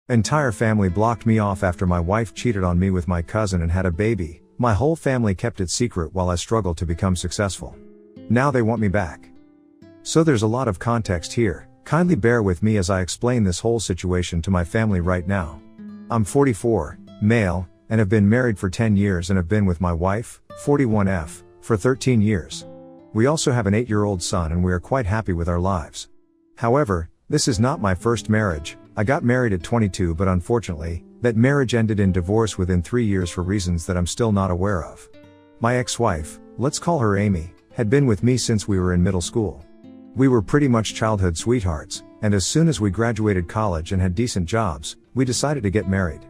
Entire family blocked me off after my wife cheated on me with my cousin and had a baby. My whole family kept it secret while I struggled to become successful. Now they want me back. So there's a lot of context here. Kindly bear with me as I explain this whole situation to my family right now. I'm 44, male, and have been married for 10 years and have been with my wife, 41F, for 13 years. We also have an 8-year-old son and we are quite happy with our lives. However, this is not my first marriage. I got married at 22, but unfortunately, that marriage ended in divorce within 3 years for reasons that I'm still not aware of. My ex-wife, let's call her Amy, had been with me since we were in middle school. We were pretty much childhood sweethearts, and as soon as we graduated college and had decent jobs, we decided to get married.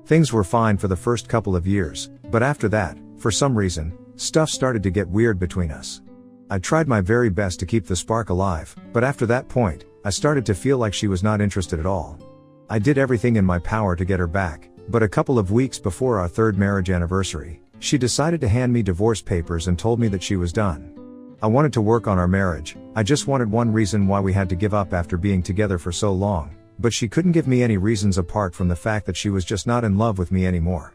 Things were fine for the first couple of years, but after that, for some reason, stuff started to get weird between us. I tried my very best to keep the spark alive, but after that point, I started to feel like she was not interested at all. I did everything in my power to get her back, but a couple of weeks before our 3rd marriage anniversary, she decided to hand me divorce papers and told me that she was done. I wanted to work on our marriage. I just wanted one reason why we had to give up after being together for so long, but she couldn't give me any reasons apart from the fact that she was just not in love with me anymore.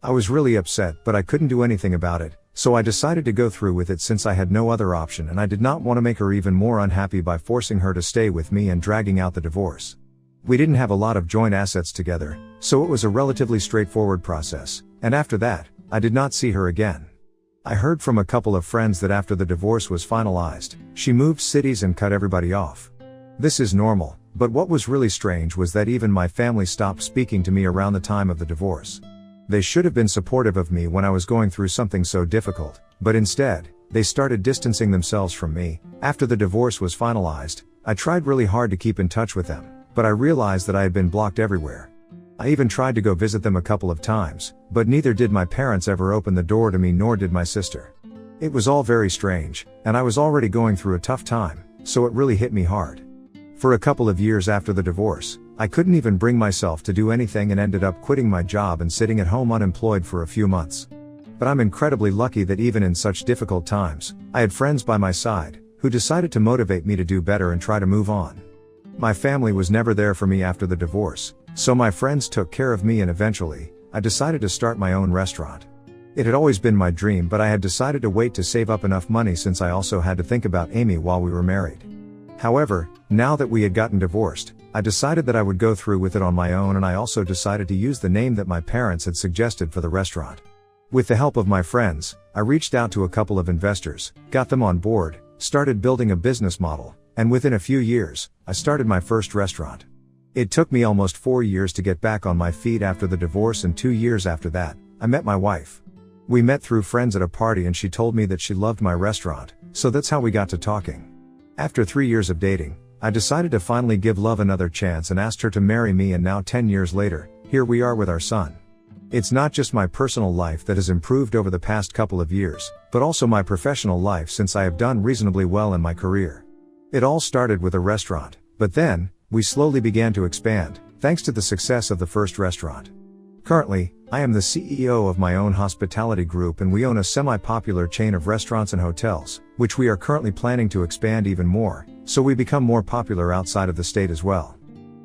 I was really upset, but I couldn't do anything about it, so I decided to go through with it since I had no other option and I did not want to make her even more unhappy by forcing her to stay with me and dragging out the divorce. We didn't have a lot of joint assets together, so it was a relatively straightforward process, and after that, I did not see her again. I heard from a couple of friends that after the divorce was finalized, she moved cities and cut everybody off. This is normal, but what was really strange was that even my family stopped speaking to me around the time of the divorce. They should have been supportive of me when I was going through something so difficult, but instead, they started distancing themselves from me. After the divorce was finalized, I tried really hard to keep in touch with them, but I realized that I had been blocked everywhere. I even tried to go visit them a couple of times, but neither did my parents ever open the door to me nor did my sister. It was all very strange, and I was already going through a tough time, so it really hit me hard. For a couple of years after the divorce, I couldn't even bring myself to do anything and ended up quitting my job and sitting at home unemployed for a few months. But I'm incredibly lucky that even in such difficult times, I had friends by my side, who decided to motivate me to do better and try to move on. My family was never there for me after the divorce, so my friends took care of me and eventually, I decided to start my own restaurant. It had always been my dream, but I had decided to wait to save up enough money since I also had to think about Amy while we were married. However, now that we had gotten divorced, I decided that I would go through with it on my own, and I also decided to use the name that my parents had suggested for the restaurant. With the help of my friends, I reached out to a couple of investors, got them on board, started building a business model, and within a few years, I started my first restaurant. It took me almost 4 years to get back on my feet after the divorce, and 2 years after that, I met my wife. We met through friends at a party and she told me that she loved my restaurant, so that's how we got to talking. After 3 years of dating, I decided to finally give love another chance and asked her to marry me, and now 10 years later, here we are with our son. It's not just my personal life that has improved over the past couple of years, but also my professional life since I have done reasonably well in my career. It all started with a restaurant, but then, we slowly began to expand, thanks to the success of the first restaurant. Currently, I am the CEO of my own hospitality group and we own a semi-popular chain of restaurants and hotels, which we are currently planning to expand even more, so we become more popular outside of the state as well.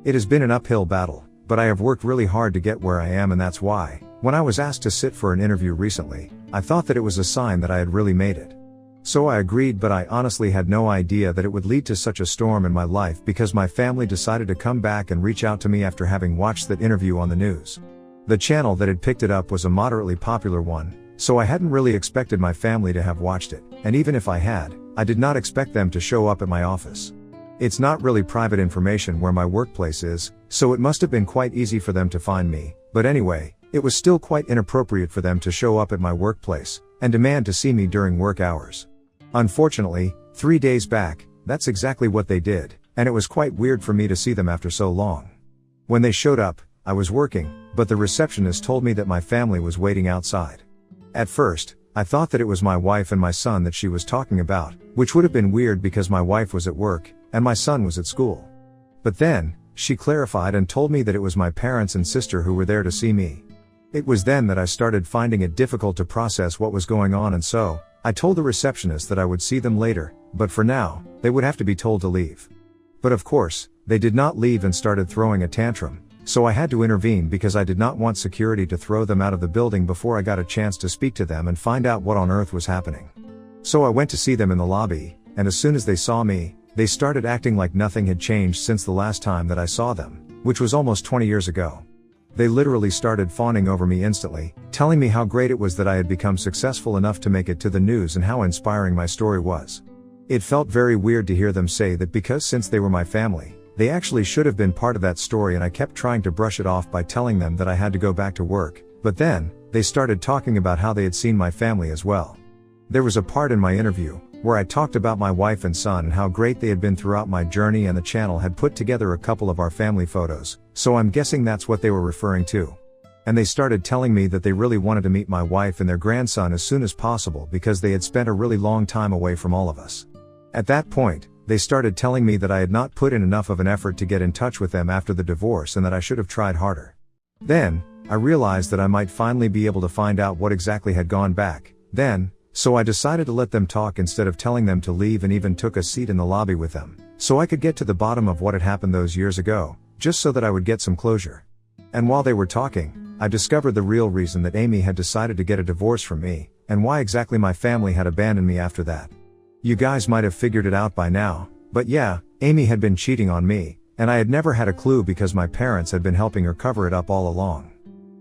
It has been an uphill battle, but I have worked really hard to get where I am, and that's why, when I was asked to sit for an interview recently, I thought that it was a sign that I had really made it. So I agreed, but I honestly had no idea that it would lead to such a storm in my life because my family decided to come back and reach out to me after having watched that interview on the news. The channel that had picked it up was a moderately popular one, so I hadn't really expected my family to have watched it, and even if I had, I did not expect them to show up at my office. It's not really private information where my workplace is, so it must have been quite easy for them to find me, but anyway, it was still quite inappropriate for them to show up at my workplace and demand to see me during work hours. Unfortunately, 3 days back, that's exactly what they did, and it was quite weird for me to see them after so long. When they showed up, I was working, but the receptionist told me that my family was waiting outside. At first, I thought that it was my wife and my son that she was talking about, which would have been weird because my wife was at work, and my son was at school. But then, she clarified and told me that it was my parents and sister who were there to see me. It was then that I started finding it difficult to process what was going on, and so, I told the receptionist that I would see them later, but for now, they would have to be told to leave. But of course, they did not leave and started throwing a tantrum, So I had to intervene because I did not want security to throw them out of the building before I got a chance to speak to them and find out what on earth was happening. So I went to see them in the lobby, and as soon as they saw me, they started acting like nothing had changed since the last time that I saw them, which was almost 20 years ago. They literally started fawning over me instantly, telling me how great it was that I had become successful enough to make it to the news and how inspiring my story was. It felt very weird to hear them say that because since they were my family, they actually should have been part of that story, and I kept trying to brush it off by telling them that I had to go back to work, but then, they started talking about how they had seen my family as well. There was a part in my interview, where I talked about my wife and son and how great they had been throughout my journey, and the channel had put together a couple of our family photos, so I'm guessing that's what they were referring to. And they started telling me that they really wanted to meet my wife and their grandson as soon as possible because they had spent a really long time away from all of us. At that point, they started telling me that I had not put in enough of an effort to get in touch with them after the divorce and that I should have tried harder. Then, I realized that I might finally be able to find out what exactly had gone back then, so I decided to let them talk instead of telling them to leave, and even took a seat in the lobby with them, so I could get to the bottom of what had happened those years ago, just so that I would get some closure. And while they were talking, I discovered the real reason that Amy had decided to get a divorce from me, and why exactly my family had abandoned me after that. You guys might have figured it out by now, but yeah, Amy had been cheating on me, and I had never had a clue because my parents had been helping her cover it up all along.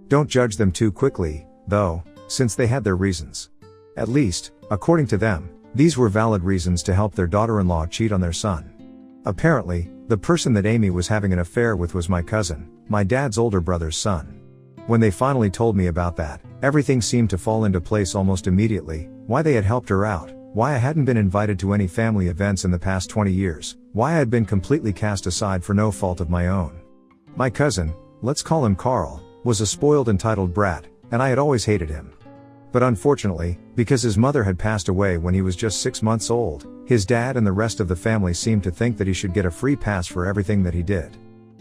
Don't judge them too quickly, though, since they had their reasons. At least, according to them, these were valid reasons to help their daughter-in-law cheat on their son. Apparently, the person that Amy was having an affair with was my cousin, my dad's older brother's son. When they finally told me about that, everything seemed to fall into place almost immediately: why they had helped her out, why I hadn't been invited to any family events in the past 20 years, why I had been completely cast aside for no fault of my own. My cousin, let's call him Carl, was a spoiled, entitled brat, and I had always hated him. But unfortunately, because his mother had passed away when he was just 6 months old, his dad and the rest of the family seemed to think that he should get a free pass for everything that he did.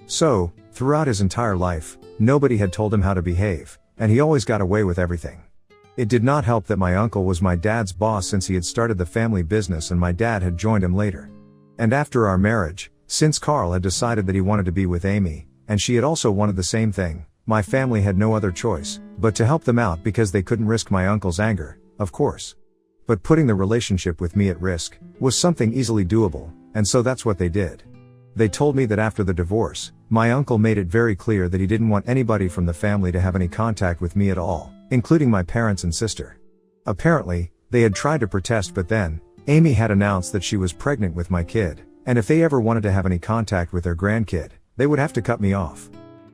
So, throughout his entire life, nobody had told him how to behave, and he always got away with everything. It did not help that my uncle was my dad's boss since he had started the family business and my dad had joined him later. And after our marriage, since Carl had decided that he wanted to be with Amy, and she had also wanted the same thing, my family had no other choice but to help them out because they couldn't risk my uncle's anger, of course. But putting the relationship with me at risk was something easily doable, and so that's what they did. They told me that after the divorce, my uncle made it very clear that he didn't want anybody from the family to have any contact with me at all, including my parents and sister. Apparently, they had tried to protest, but then, Amy had announced that she was pregnant with my kid, and if they ever wanted to have any contact with their grandkid, they would have to cut me off.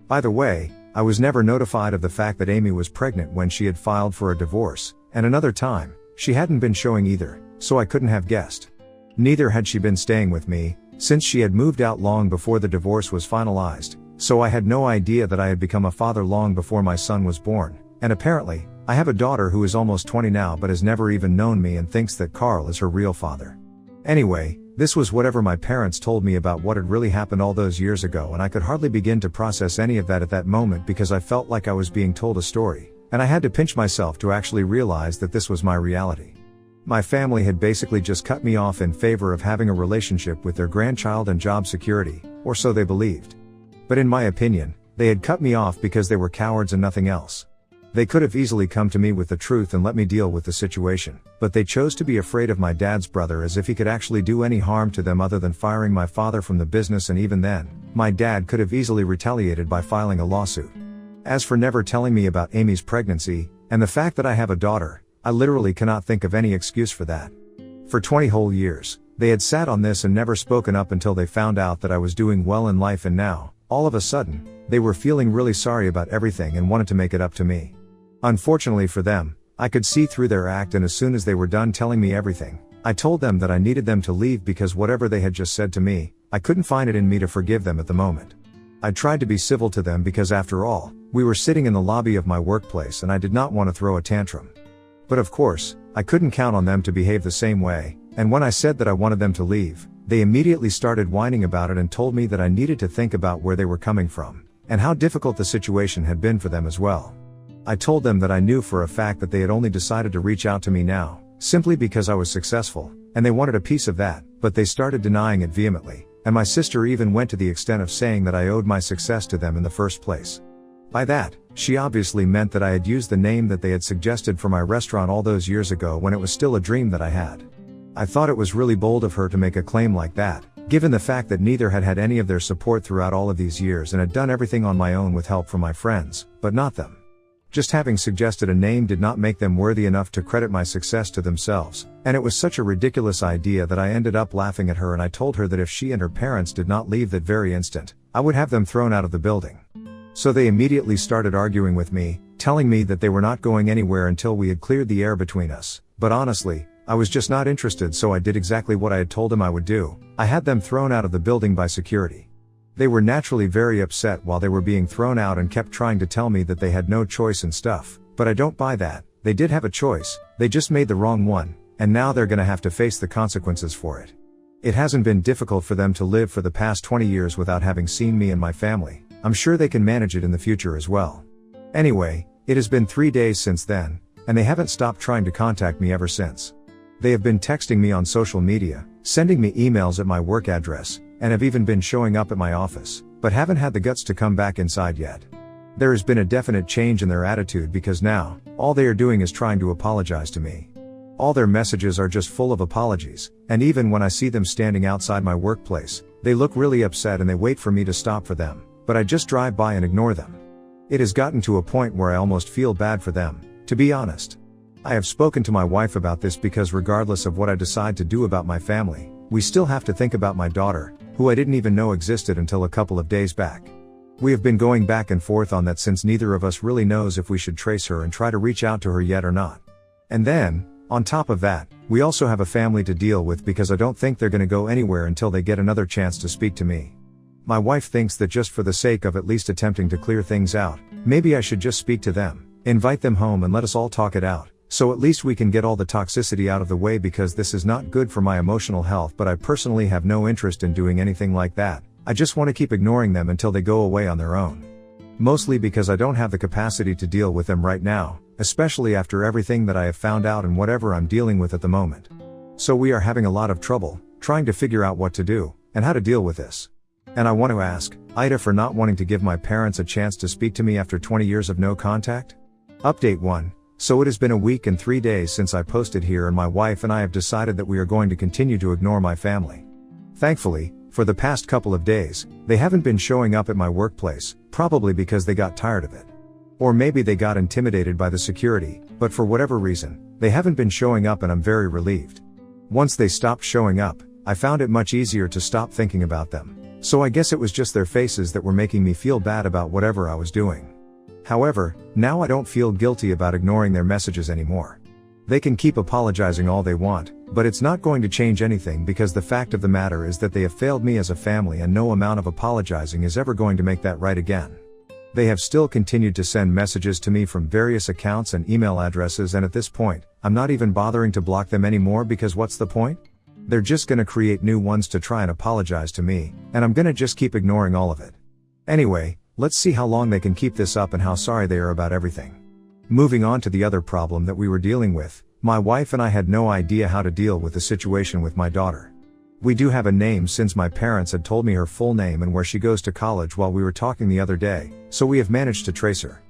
By the way, I was never notified of the fact that Amy was pregnant when she had filed for a divorce, and another time, she hadn't been showing either, so I couldn't have guessed. Neither had she been staying with me, since she had moved out long before the divorce was finalized, so I had no idea that I had become a father long before my son was born, and apparently, I have a daughter who is almost 20 now but has never even known me and thinks that Carl is her real father. Anyway, this was whatever my parents told me about what had really happened all those years ago, and I could hardly begin to process any of that at that moment because I felt like I was being told a story, and I had to pinch myself to actually realize that this was my reality. My family had basically just cut me off in favor of having a relationship with their grandchild and job security, or so they believed. But in my opinion, they had cut me off because they were cowards and nothing else. They could have easily come to me with the truth and let me deal with the situation, but they chose to be afraid of my dad's brother as if he could actually do any harm to them other than firing my father from the business, and even then, my dad could have easily retaliated by filing a lawsuit. As for never telling me about Amy's pregnancy, and the fact that I have a daughter, I literally cannot think of any excuse for that. For 20 whole years, they had sat on this and never spoken up until they found out that I was doing well in life, and now, all of a sudden, they were feeling really sorry about everything and wanted to make it up to me. Unfortunately for them, I could see through their act, and as soon as they were done telling me everything, I told them that I needed them to leave because whatever they had just said to me, I couldn't find it in me to forgive them at the moment. I tried to be civil to them because after all, we were sitting in the lobby of my workplace and I did not want to throw a tantrum. But of course, I couldn't count on them to behave the same way, and when I said that I wanted them to leave, they immediately started whining about it and told me that I needed to think about where they were coming from, and how difficult the situation had been for them as well. I told them that I knew for a fact that they had only decided to reach out to me now, simply because I was successful, and they wanted a piece of that, but they started denying it vehemently, and my sister even went to the extent of saying that I owed my success to them in the first place. By that, she obviously meant that I had used the name that they had suggested for my restaurant all those years ago when it was still a dream that I had. I thought it was really bold of her to make a claim like that, given the fact that neither had had any of their support throughout all of these years and had done everything on my own with help from my friends, but not them. Just having suggested a name did not make them worthy enough to credit my success to themselves, and it was such a ridiculous idea that I ended up laughing at her, and I told her that if she and her parents did not leave that very instant, I would have them thrown out of the building. So they immediately started arguing with me, telling me that they were not going anywhere until we had cleared the air between us, but honestly, I was just not interested, so I did exactly what I had told them I would do. I had them thrown out of the building by security. They were naturally very upset while they were being thrown out and kept trying to tell me that they had no choice and stuff, but I don't buy that. They did have a choice, they just made the wrong one, and now they're gonna have to face the consequences for it. It hasn't been difficult for them to live for the past 20 years without having seen me and my family. I'm sure they can manage it in the future as well. Anyway, it has been 3 days since then, and they haven't stopped trying to contact me ever since. They have been texting me on social media, sending me emails at my work address, and have even been showing up at my office, but haven't had the guts to come back inside yet. There has been a definite change in their attitude because now, all they are doing is trying to apologize to me. All their messages are just full of apologies, and even when I see them standing outside my workplace, they look really upset and they wait for me to stop for them, but I just drive by and ignore them. It has gotten to a point where I almost feel bad for them, to be honest. I have spoken to my wife about this because regardless of what I decide to do about my family, we still have to think about my daughter, who I didn't even know existed until a couple of days back. We have been going back and forth on that since neither of us really knows if we should trace her and try to reach out to her yet or not. And then, on top of that, we also have a family to deal with because I don't think they're gonna go anywhere until they get another chance to speak to me. My wife thinks that just for the sake of at least attempting to clear things out, maybe I should just speak to them, invite them home and let us all talk it out. So at least we can get all the toxicity out of the way because this is not good for my emotional health, but I personally have no interest in doing anything like that. I just want to keep ignoring them until they go away on their own. Mostly because I don't have the capacity to deal with them right now, especially after everything that I have found out and whatever I'm dealing with at the moment. So we are having a lot of trouble, trying to figure out what to do, and how to deal with this. And I want to ask, Ida for not wanting to give my parents a chance to speak to me after 20 years of no contact? Update 1. So it has been a week and 3 days since I posted here, and my wife and I have decided that we are going to continue to ignore my family. Thankfully, for the past couple of days, they haven't been showing up at my workplace, probably because they got tired of it. Or maybe they got intimidated by the security, but for whatever reason, they haven't been showing up and I'm very relieved. Once they stopped showing up, I found it much easier to stop thinking about them. So I guess it was just their faces that were making me feel bad about whatever I was doing. However, now I don't feel guilty about ignoring their messages anymore. They can keep apologizing all they want, but it's not going to change anything because the fact of the matter is that they have failed me as a family and no amount of apologizing is ever going to make that right again. They have still continued to send messages to me from various accounts and email addresses, and at this point, I'm not even bothering to block them anymore because what's the point? They're just gonna create new ones to try and apologize to me, and I'm gonna just keep ignoring all of it. Anyway, let's see how long they can keep this up and how sorry they are about everything. Moving on to the other problem that we were dealing with, my wife and I had no idea how to deal with the situation with my daughter. We do have a name since my parents had told me her full name and where she goes to college while we were talking the other day, so we have managed to trace her.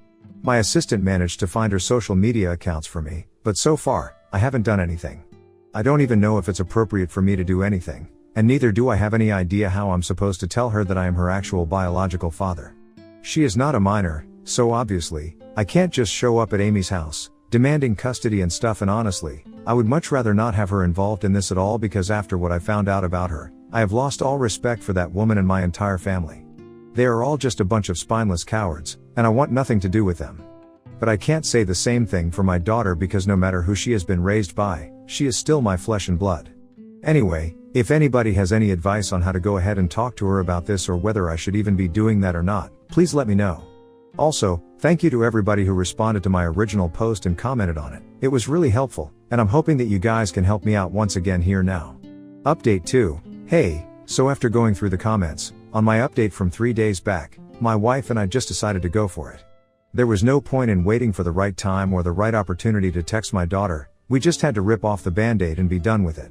My assistant managed to find her social media accounts for me, but so far, I haven't done anything. I don't even know if it's appropriate for me to do anything, and neither do I have any idea how I'm supposed to tell her that I am her actual biological father. She is not a minor, so obviously, I can't just show up at Amy's house, demanding custody and stuff, and honestly, I would much rather not have her involved in this at all because after what I found out about her, I have lost all respect for that woman and my entire family. They are all just a bunch of spineless cowards, and I want nothing to do with them. But I can't say the same thing for my daughter because no matter who she has been raised by, she is still my flesh and blood. Anyway, if anybody has any advice on how to go ahead and talk to her about this or whether I should even be doing that or not, please let me know. Also, thank you to everybody who responded to my original post and commented on it. It was really helpful, and I'm hoping that you guys can help me out once again here now. Update 2. Hey, so after going through the comments, on my update from 3 days back, my wife and I just decided to go for it. There was no point in waiting for the right time or the right opportunity to text my daughter, we just had to rip off the band-aid and be done with it.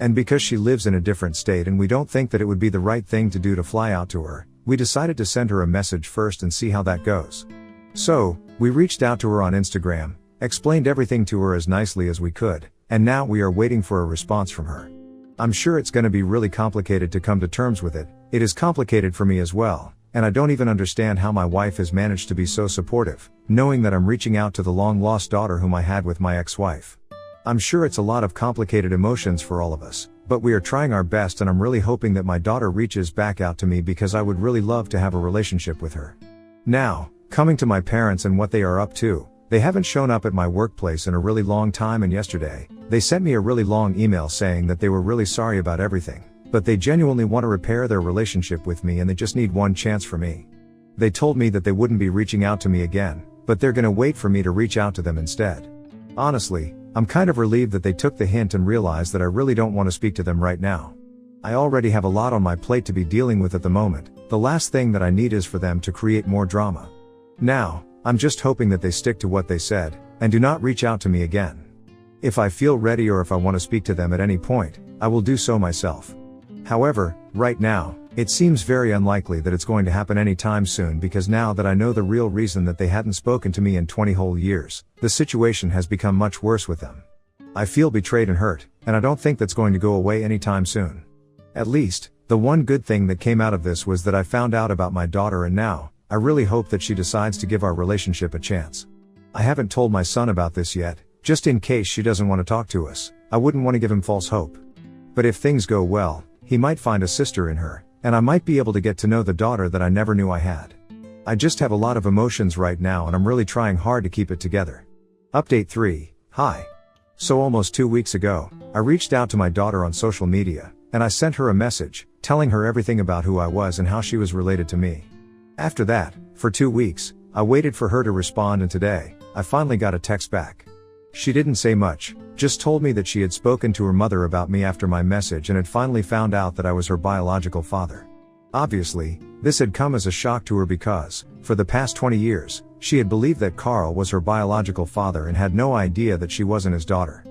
And because she lives in a different state and we don't think that it would be the right thing to do to fly out to her, we decided to send her a message first and see how that goes. So, we reached out to her on Instagram, explained everything to her as nicely as we could, and now we are waiting for a response from her. I'm sure it's going to be really complicated to come to terms with it. It is complicated for me as well, and I don't even understand how my wife has managed to be so supportive, knowing that I'm reaching out to the long-lost daughter whom I had with my ex-wife. I'm sure it's a lot of complicated emotions for all of us, but we are trying our best and I'm really hoping that my daughter reaches back out to me because I would really love to have a relationship with her. Now, coming to my parents and what they are up to, they haven't shown up at my workplace in a really long time, and yesterday, they sent me a really long email saying that they were really sorry about everything, but they genuinely want to repair their relationship with me and they just need one chance for me. They told me that they wouldn't be reaching out to me again, but they're gonna wait for me to reach out to them instead. Honestly, I'm kind of relieved that they took the hint and realized that I really don't want to speak to them right now. I already have a lot on my plate to be dealing with at the moment. The last thing that I need is for them to create more drama. Now, I'm just hoping that they stick to what they said, and do not reach out to me again. If I feel ready or if I want to speak to them at any point, I will do so myself. However, right now, it seems very unlikely that it's going to happen anytime soon because now that I know the real reason that they hadn't spoken to me in 20 whole years, the situation has become much worse with them. I feel betrayed and hurt, and I don't think that's going to go away anytime soon. At least, the one good thing that came out of this was that I found out about my daughter, and now, I really hope that she decides to give our relationship a chance. I haven't told my son about this yet, just in case she doesn't want to talk to us. I wouldn't want to give him false hope. But if things go well, he might find a sister in her, and I might be able to get to know the daughter that I never knew I had. I just have a lot of emotions right now and I'm really trying hard to keep it together. Update 3. Hi. So almost 2 weeks ago, I reached out to my daughter on social media, and I sent her a message, telling her everything about who I was and how she was related to me. After that, for 2 weeks, I waited for her to respond, and today, I finally got a text back. She didn't say much, just told me that she had spoken to her mother about me after my message and had finally found out that I was her biological father. Obviously, this had come as a shock to her because, for the past 20 years, she had believed that Carl was her biological father and had no idea that she wasn't his daughter.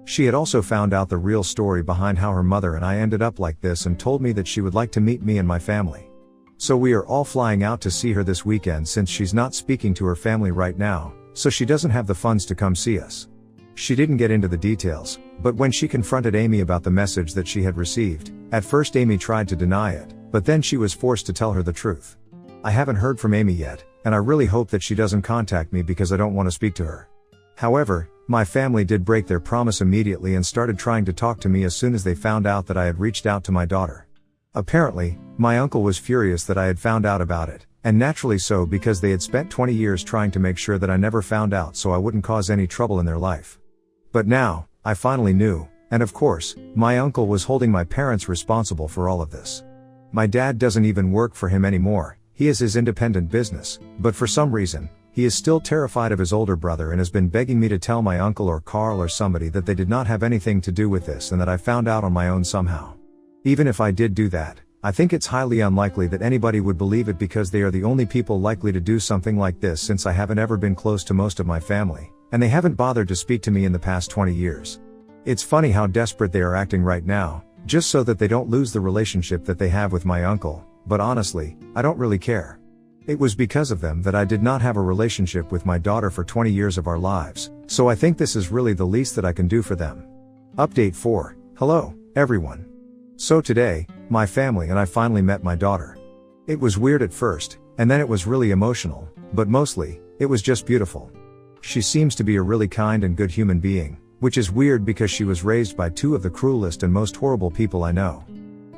She had also found out the real story behind how her mother and I ended up like this and told me that she would like to meet me and my family. So we are all flying out to see her this weekend since she's not speaking to her family right now, so she doesn't have the funds to come see us. She didn't get into the details, but when she confronted Amy about the message that she had received, at first Amy tried to deny it, but then she was forced to tell her the truth. I haven't heard from Amy yet, and I really hope that she doesn't contact me because I don't want to speak to her. However, my family did break their promise immediately and started trying to talk to me as soon as they found out that I had reached out to my daughter. Apparently, my uncle was furious that I had found out about it, and naturally so because they had spent 20 years trying to make sure that I never found out so I wouldn't cause any trouble in their life. But now, I finally knew, and of course, my uncle was holding my parents responsible for all of this. My dad doesn't even work for him anymore, he has his independent business, but for some reason, he is still terrified of his older brother and has been begging me to tell my uncle or Carl or somebody that they did not have anything to do with this and that I found out on my own somehow. Even if I did do that, I think it's highly unlikely that anybody would believe it because they are the only people likely to do something like this since I haven't ever been close to most of my family, and they haven't bothered to speak to me in the past 20 years. It's funny how desperate they are acting right now, just so that they don't lose the relationship that they have with my uncle, but honestly, I don't really care. It was because of them that I did not have a relationship with my daughter for 20 years of our lives, so I think this is really the least that I can do for them. Update 4. Hello, everyone. So today, my family and I finally met my daughter. It was weird at first, and then it was really emotional, but mostly, it was just beautiful. She seems to be a really kind and good human being, which is weird because she was raised by two of the cruelest and most horrible people I know.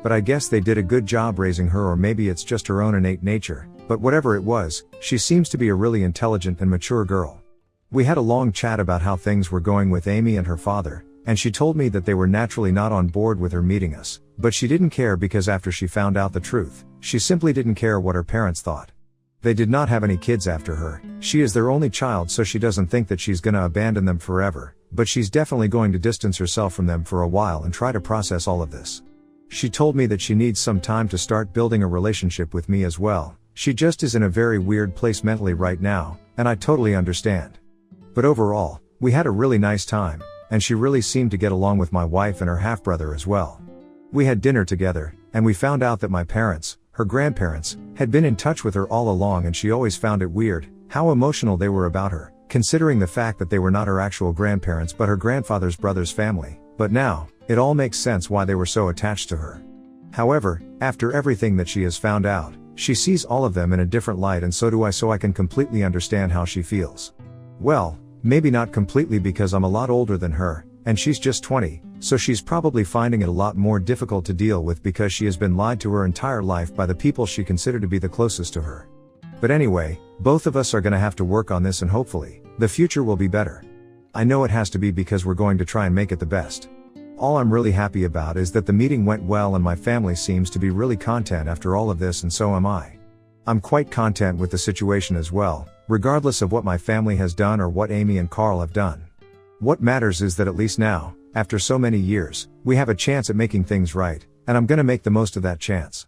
But I guess they did a good job raising her, or maybe it's just her own innate nature, but whatever it was, she seems to be a really intelligent and mature girl. We had a long chat about how things were going with Amy and her father, and she told me that they were naturally not on board with her meeting us, but she didn't care because after she found out the truth, she simply didn't care what her parents thought. They did not have any kids after her, she is their only child, so she doesn't think that she's gonna abandon them forever, but she's definitely going to distance herself from them for a while and try to process all of this. She told me that she needs some time to start building a relationship with me as well. She just is in a very weird place mentally right now, and I totally understand. But overall, we had a really nice time, and she really seemed to get along with my wife and her half-brother as well. We had dinner together, and we found out that my parents, her grandparents, had been in touch with her all along, and she always found it weird how emotional they were about her, considering the fact that they were not her actual grandparents but her grandfather's brother's family. But now, it all makes sense why they were so attached to her. However, after everything that she has found out, she sees all of them in a different light, and so do I, so I can completely understand how she feels. Well, maybe not completely, because I'm a lot older than her, and she's just 20, so she's probably finding it a lot more difficult to deal with because she has been lied to her entire life by the people she considered to be the closest to her. But anyway, both of us are gonna have to work on this, and hopefully, the future will be better. I know it has to be, because we're going to try and make it the best. All I'm really happy about is that the meeting went well, and my family seems to be really content after all of this, and so am I. I'm quite content with the situation as well, regardless of what my family has done or what Amy and Carl have done. What matters is that at least now, after so many years, we have a chance at making things right, and I'm gonna make the most of that chance.